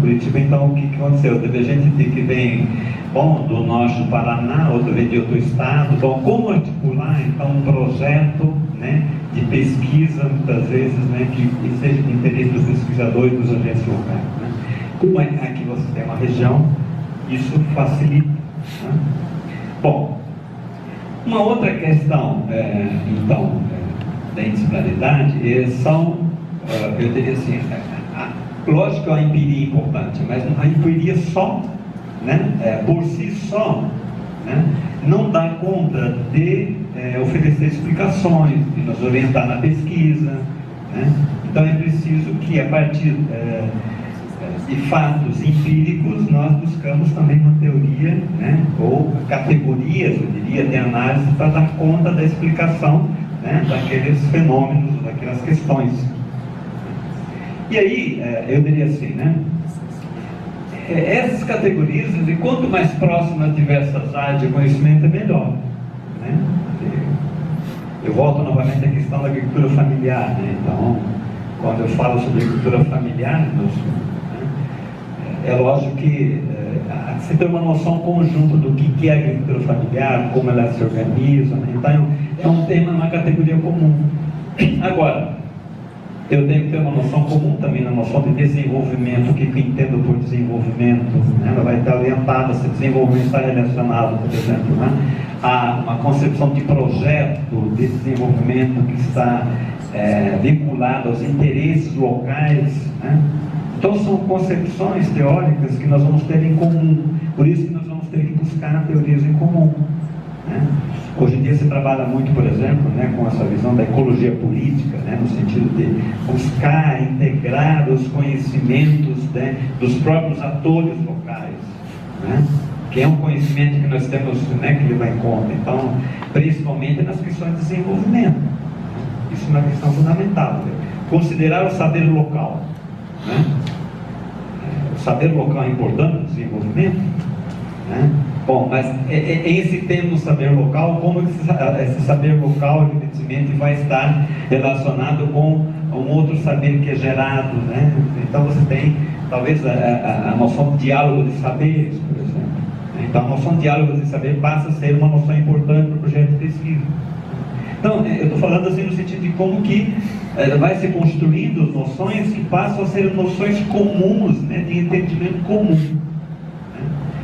Curitiba, então o que aconteceu? Teve gente que vem, bom, do norte do Paraná, outro vem de outro estado. Bom, como articular então um projeto, né, de pesquisa, muitas vezes, né, que seja de interesse dos pesquisadores, dos agentes locais, né? Como aqui você tem uma região, isso facilita, né? Bom, uma outra questão, da indisciplinaridade são, eu diria assim, lógico que a empiria é importante, mas a empiria só, né, por si só, né, não dá conta de oferecer explicações, de nos orientar na pesquisa, né? Então é preciso que, a partir de fatos empíricos, nós buscamos também uma teoria, né, ou categorias, eu diria, de análise para dar conta da explicação, né, daqueles fenômenos, daquelas questões. E aí, eu diria assim, né, essas categorias, e quanto mais próximas a diversas áreas de conhecimento, é melhor, né? Eu volto novamente à questão da agricultura familiar, né? Então, quando eu falo sobre agricultura familiar, é lógico que você tem uma noção conjunta do que é a agricultura familiar, como ela se organiza, né? Então é um tema, uma categoria comum. Agora, eu tenho que ter uma noção comum também na noção de desenvolvimento, o que eu entendo por desenvolvimento, né? Ela vai estar orientada se desenvolvimento está relacionado, por exemplo, né, a uma concepção de projeto de desenvolvimento que está vinculado aos interesses locais, né? Então são concepções teóricas que nós vamos ter em comum, por isso que nós vamos ter que buscar teorias em comum, né? Hoje em dia se trabalha muito, por exemplo, né, com essa visão da ecologia política, né, no sentido de buscar integrar os conhecimentos, né, dos próprios atores locais, né, que é um conhecimento que nós temos, né, que levar em conta, então, principalmente nas questões de desenvolvimento. Isso é uma questão fundamental, né? Considerar o saber local, né? O saber local é importante no desenvolvimento, né? Bom, mas esse termo saber local, como esse saber local, evidentemente, vai estar relacionado com um outro saber que é gerado, né? Então você tem, talvez, a noção de diálogo de saberes, por exemplo. Então a noção de diálogo de saber passa a ser uma noção importante para o projeto de pesquisa. Então, eu estou falando assim no sentido de como que vai se construindo noções que passam a ser noções comuns, né, de entendimento comum.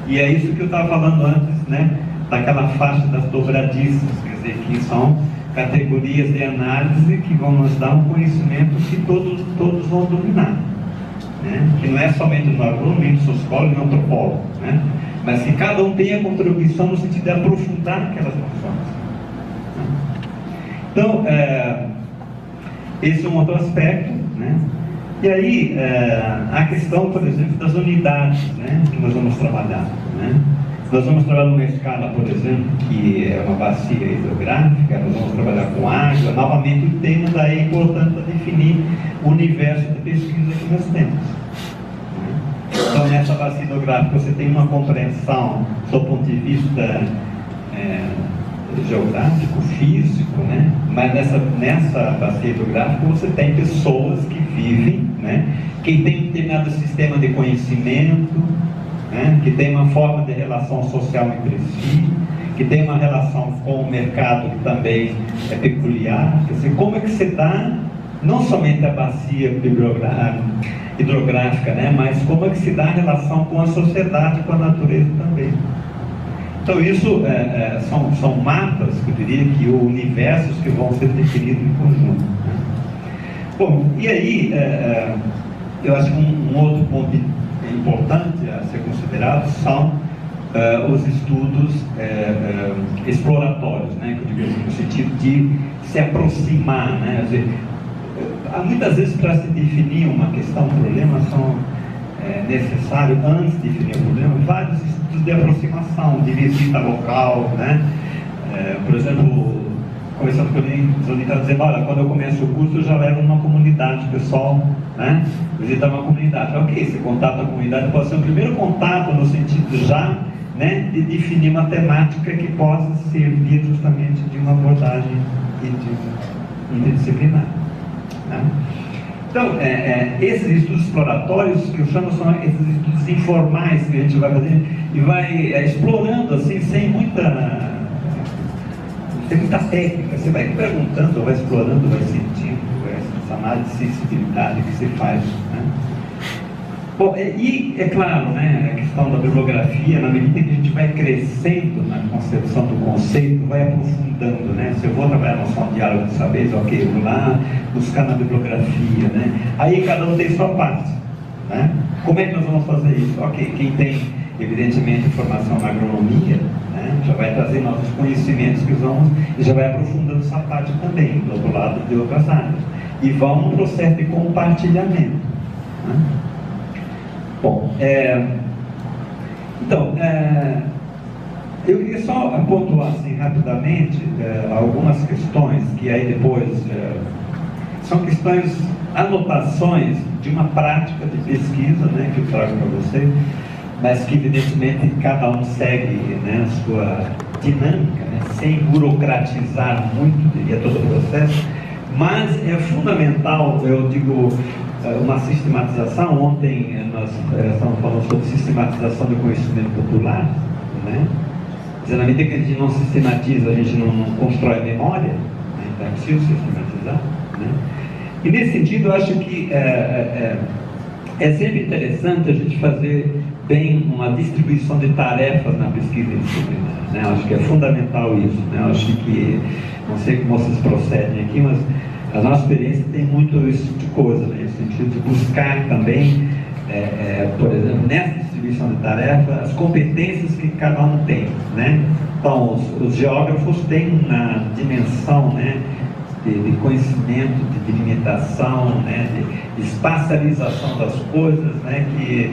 E é isso que eu estava falando antes, né, daquela faixa das dobradiças, quer dizer, que são categorias de análise que vão nos dar um conhecimento que todos vão dominar, né? Que não é somente do agrônomo, do sociólogo e do antropólogo, né? Mas que cada um tem a contribuição no sentido de aprofundar aquelas noções. Então, esse é um outro aspecto, né? E aí, a questão, por exemplo, das unidades, né, que nós vamos trabalhar, né? Nós vamos trabalhar numa escala, por exemplo, que é uma bacia hidrográfica, nós vamos trabalhar com água. Novamente, o tema daí é importante para definir o universo de pesquisa que nós temos, né? Então, nessa bacia hidrográfica, você tem uma compreensão do ponto de vista geográfico, físico, né? Mas nessa bacia hidrográfica você tem pessoas que vivem, né, que tem um determinado sistema de conhecimento, né, que tem uma forma de relação social entre si, que tem uma relação com o mercado que também é peculiar. Quer dizer, como é que se dá não somente a bacia hidrográfica, né, mas como é que se dá a relação com a sociedade, com a natureza também. Então isso são mapas, que eu diria, que o universos que vão ser definidos em conjunto, né? Bom, e aí, eu acho que um outro ponto importante a ser considerado são os estudos exploratórios, né? Que eu digo assim, no sentido de se aproximar, né? Quer dizer, muitas vezes, para se definir uma questão, um problema, são necessários, antes de definir o problema, vários estudos de aproximação, de visita local, né? Por exemplo, conversando com ele, está dizendo, olha, quando eu começo o curso eu já levo numa comunidade, o pessoal, né, visitar uma comunidade. Ok, esse contato com a comunidade pode ser o primeiro contato no sentido já, né, de definir uma temática que possa servir justamente de uma abordagem interdisciplinar, né? Então, esses estudos exploratórios, que eu chamo, são esses estudos informais que a gente vai fazer e vai explorando assim, sem muita técnica. Você vai perguntando, vai explorando, vai sentindo, essa análise de sensibilidade que se faz, né? Bom, e é claro, né, a questão da bibliografia, na medida que a gente vai crescendo na concepção do conceito, vai aprofundando, né? Se eu vou trabalhar a noção de diálogo de saberes, ok, eu vou lá buscar na bibliografia, né? Aí cada um tem sua parte, né? Como é que nós vamos fazer isso? Ok, quem tem, evidentemente, formação na agronomia, né, já vai trazer novos conhecimentos que vamos, e já vai aprofundando essa parte também, do outro lado de outras áreas. E vão no processo de compartilhamento, né? Bom, então, eu queria só pontuar assim, rapidamente algumas questões que aí depois são questões, anotações de uma prática de pesquisa, né, que eu trago para você, mas que evidentemente cada um segue, né, a sua dinâmica, né, sem burocratizar muito, diria, todo o processo, mas é fundamental, eu digo, uma sistematização. Ontem nós estamos falando sobre sistematização do conhecimento popular, né? Na medida que a gente não sistematiza, a gente não constrói memória, né? Então é preciso sistematizar, né? E nesse sentido eu acho que é sempre interessante a gente fazer bem uma distribuição de tarefas na pesquisa disciplinar, né? Eu acho que é fundamental isso, né? Eu acho que, não sei como vocês procedem aqui, mas a nossa experiência tem muito esse tipo de coisa, né? No sentido de buscar também, por exemplo, nessa distribuição de tarefa, as competências que cada um tem, né? Então, os geógrafos têm uma dimensão, né, de conhecimento, de delimitação, né, de espacialização das coisas, né, que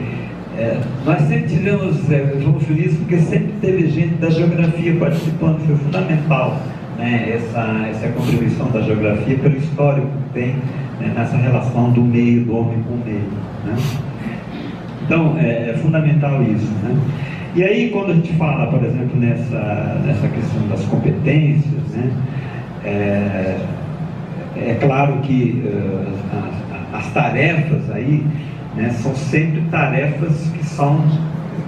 nós sempre tivemos, vamos felizes, porque sempre teve gente da geografia participando, foi fundamental, né, essa contribuição da geografia pelo histórico que tem, né, nessa relação do meio, do homem com o meio, né? Então, é fundamental isso, né? E aí, quando a gente fala, por exemplo, nessa questão das competências, né, é claro que as tarefas aí, né, são sempre tarefas que são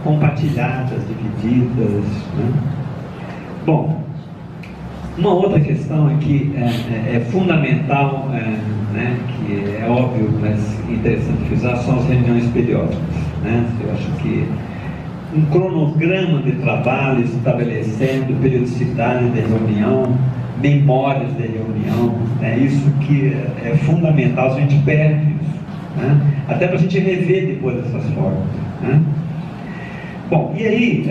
compartilhadas, divididas, né? Bom, uma outra questão é que é fundamental, né, que é óbvio, mas interessante frisar, são as reuniões periódicas, né? Eu acho que um cronograma de trabalho estabelecendo periodicidade de reunião, memórias de reunião, né? Isso que é fundamental, a gente perde isso, né? Até para a gente rever depois essas formas, né? Bom, e aí,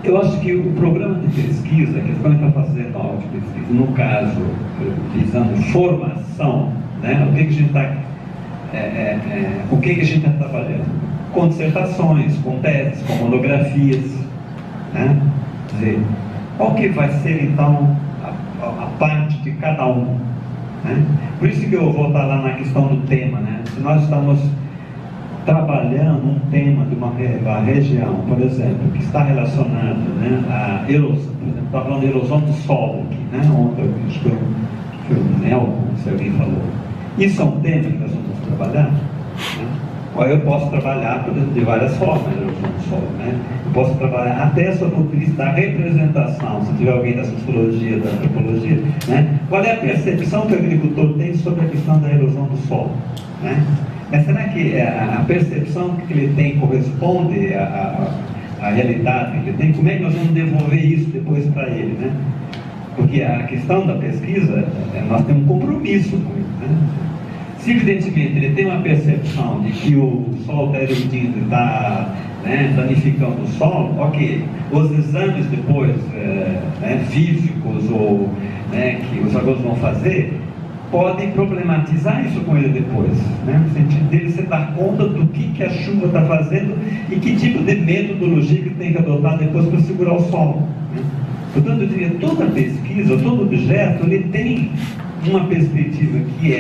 eu acho que o programa de pesquisa, que a gente está fazendo aula de pesquisa, no caso, visando formação, né? O que a gente está, o que a gente está trabalhando? Com dissertações, com teses, com monografias, né? Quer dizer, qual que vai ser então a parte de cada um, né? Por isso que eu vou estar lá na questão do tema, né? Se nós estamos trabalhando um tema de uma região, por exemplo, que está relacionado, né, à erosão, por exemplo, está falando de erosão do solo aqui, né? Ontem acho que foi o Nelson, se alguém falou. Isso é um tema que nós vamos trabalhar, né? Ou eu posso trabalhar de várias formas, a erosão do solo, né? Eu posso trabalhar até essa oportunidade da representação, se tiver alguém da sociologia, da antropologia, né? Qual é a percepção que o agricultor tem sobre a questão da erosão do solo, né? Mas será que a percepção que ele tem corresponde à realidade que ele tem? Como é que nós vamos devolver isso depois para ele, né? Porque a questão da pesquisa, nós temos um compromisso com isso, né? Se evidentemente ele tem uma percepção de que o solo está erodindo, está, né, danificando o solo, ok. Os exames depois, né, físicos ou, né, que os agrônomos vão fazer, podem problematizar isso com ele depois, né? No sentido dele se dar conta do que a chuva está fazendo e que tipo de metodologia que tem que adotar depois para segurar o solo, né? Portanto, eu diria, toda pesquisa, todo objeto, ele tem uma perspectiva que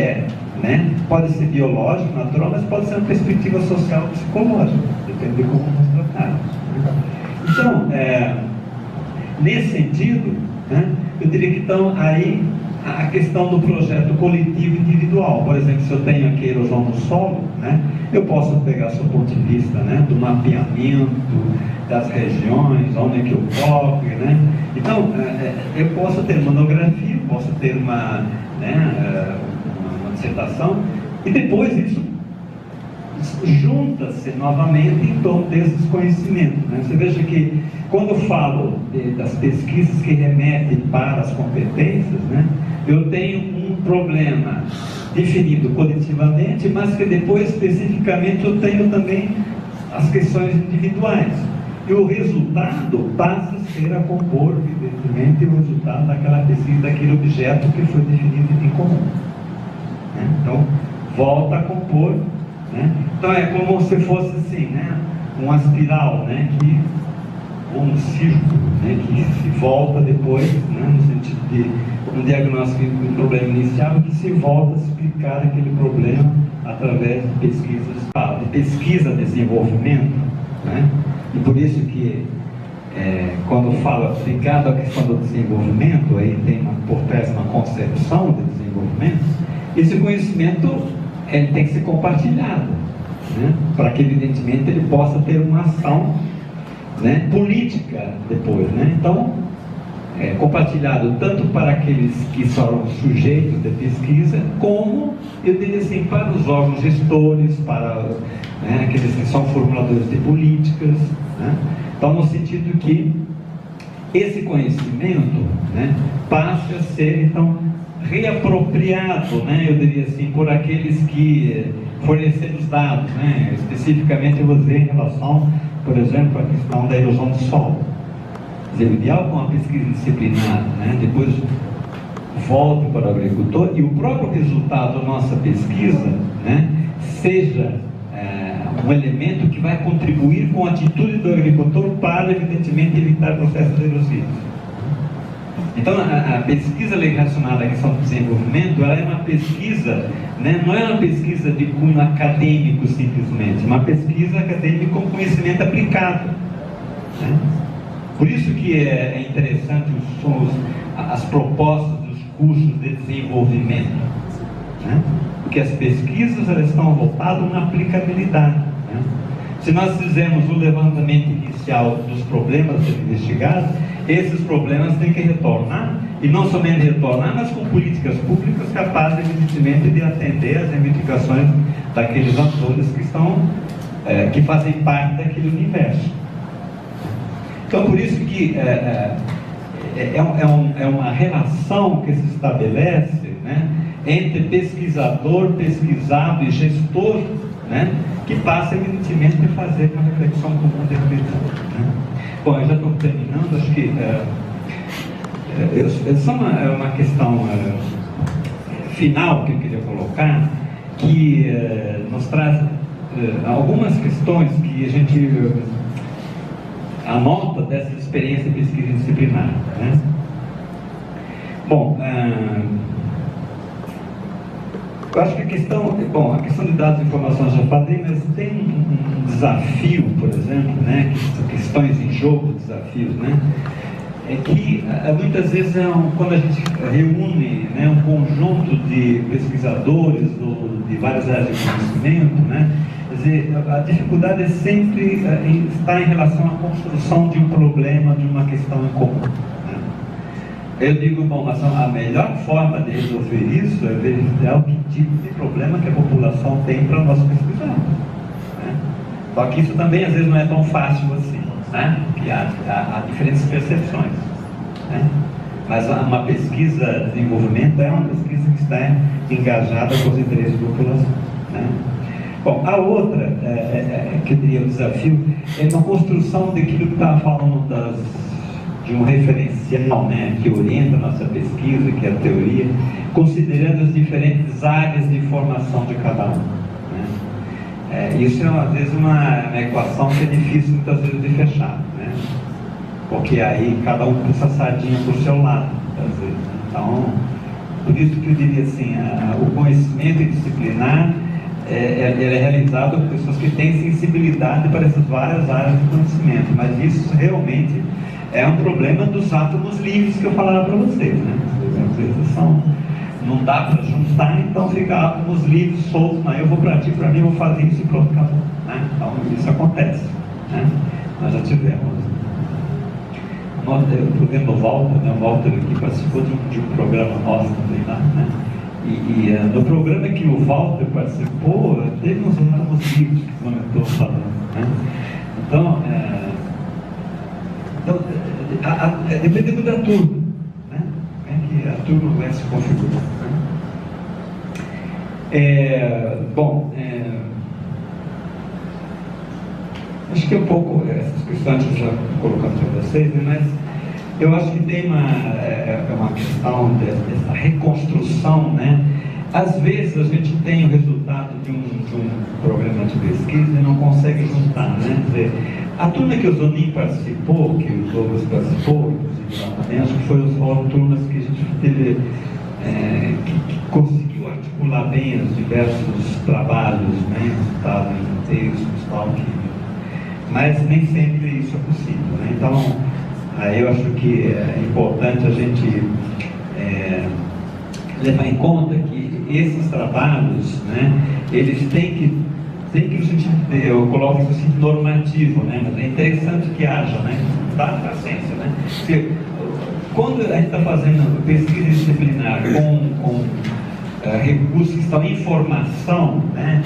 né, pode ser biológica, natural, mas pode ser uma perspectiva social, psicológica, depende de como nós tratarmos. Então, nesse sentido, né, eu diria que então aí a questão do projeto coletivo e individual. Por exemplo, se eu tenho aqui erosão no solo, né, eu posso pegar do ponto de vista, né, do mapeamento das regiões, onde é que ocorre, né? Então, eu posso ter monografia, posso ter uma dissertação, e depois isso junta-se novamente em torno desses conhecimentos, né? Você veja que quando eu falo das pesquisas que remetem para as competências, né, eu tenho um problema definido coletivamente, mas que depois especificamente eu tenho também as questões individuais. E o resultado passa a ser a compor, evidentemente, o resultado daquela pesquisa, daquele objeto que foi definido em comum, né? Então, volta a compor, né? Então, é como se fosse assim, né, uma espiral, né, ou um círculo, né, que se volta depois, né, no sentido de um diagnóstico de um problema inicial, que se volta a explicar aquele problema através de pesquisas, de pesquisa-desenvolvimento, né? E por isso que, quando eu falo ligado à questão do desenvolvimento, aí tem por trás uma concepção de desenvolvimento, esse conhecimento ele tem que ser compartilhado, né? Para que, evidentemente, ele possa ter uma ação, né, política depois, né? Então, compartilhado tanto para aqueles que são sujeitos de pesquisa, como, eu diria assim, para os órgãos gestores, para, né, aqueles que são formuladores de políticas, né? Então, no sentido que esse conhecimento, né, passe a ser, então, reapropriado, né, eu diria assim, por aqueles que forneceram os dados, né? Especificamente eu vou dizer em relação, por exemplo, à questão da erosão do solo. Quer dizer, o ideal com a pesquisa disciplinar, né, depois volta para o agricultor e o próprio resultado da nossa pesquisa, né, seja um elemento que vai contribuir com a atitude do agricultor para, evidentemente, evitar processos erosivos. Então, a pesquisa relacionada à questão do desenvolvimento, ela é uma pesquisa, né, não é uma pesquisa de cunho acadêmico simplesmente, uma pesquisa acadêmica com conhecimento aplicado, né? Por isso que é interessante as propostas dos cursos de desenvolvimento, né? Porque as pesquisas elas estão voltadas na aplicabilidade, né? Se nós fizermos o levantamento inicial dos problemas a ser investigados, esses problemas têm que retornar, e não somente retornar, mas com políticas públicas capazes, evidentemente, de atender às reivindicações daqueles atores que estão, que fazem parte daquele universo. Então, por isso que é uma relação que se estabelece, né, entre pesquisador, pesquisado e gestor, né, que passa, evidentemente, a fazer uma reflexão comum de reflexão, né? Bom, eu já estou terminando, acho que só uma questão final que eu queria colocar, que nos traz algumas questões que a gente anota dessa experiência de pesquisa disciplinar, né? Bom, eu acho que a questão de dados e informações já falei, mas tem um desafio, por exemplo, né, questões em jogo, desafios, né, é que muitas vezes quando a gente reúne, né, um conjunto de pesquisadores de várias áreas de conhecimento, né, quer dizer, a dificuldade é sempre está em relação à construção de um problema, de uma questão em comum. Eu digo, bom, mas a melhor forma de resolver isso é verificar que tipo de problema que a população tem para nós pesquisarmos, né? Só que isso também às vezes não é tão fácil assim, né? Porque há diferentes percepções, né? Mas uma pesquisa de desenvolvimento é uma pesquisa que está engajada com os interesses da população, né? Bom, a outra, que eu diria o desafio, é uma construção daquilo que estava falando de um referencial, né, que orienta a nossa pesquisa, que é a teoria, considerando as diferentes áreas de formação de cada um, né? Isso é, às vezes, uma equação que é difícil, muitas vezes, de fechar, né? Porque aí cada um puxa a sardinha para o seu lado, às vezes. Então, por isso que eu diria assim, o conhecimento disciplinar ele é realizado por pessoas que têm sensibilidade para essas várias áreas de conhecimento, mas isso realmente é um problema dos átomos livres que eu falava para vocês, né? Às vezes não dá para juntar, então fica átomos livres, soltos, né? Eu vou para ti, para mim, eu vou fazer isso e pronto, acabou, né? Então isso acontece, né? Nós já tivemos. Eu estou vendo o Walter, né? O Walter aqui participou de um programa nosso também lá, né? E no programa que o Walter participou, teve uns átomos livres que comentou falando, né? Então, dependendo da turma, né? Como é que a turma vai se configurar, né? Acho que é um pouco essas questões que eu já colocando para vocês, né? Mas eu acho que tem uma questão dessa reconstrução, né? Às vezes a gente tem o resultado de um programa de pesquisa e não consegue juntar, né? Quer dizer, a turma que o Zonin participou, que o Douglas participou, inclusive lá também, acho que foram turmas que a gente teve, que conseguiu articular bem os diversos trabalhos, né? Estavam em textos, tal, mas nem sempre isso é possível, né? Então, eu acho que é importante a gente levar em conta que esses trabalhos, né, eles têm que no sentido, eu coloco no sentido normativo, né, mas é interessante que haja, né, para a ciência, né, porque quando a gente está fazendo pesquisa disciplinar com recursos que estão em formação, né,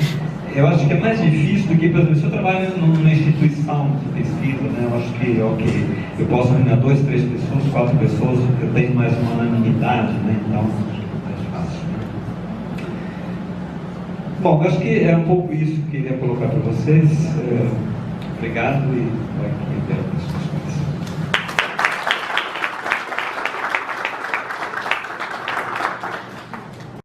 eu acho que é mais difícil do que, por exemplo, se eu trabalho numa instituição de pesquisa, né, eu acho que, ok, eu posso reunir 2, 3 pessoas, 4 pessoas, eu tenho mais uma unanimidade, né, então acho que é mais fácil. Né? Bom, eu acho que é um pouco isso que eu queria colocar para vocês. Obrigado e aqui até a discussão.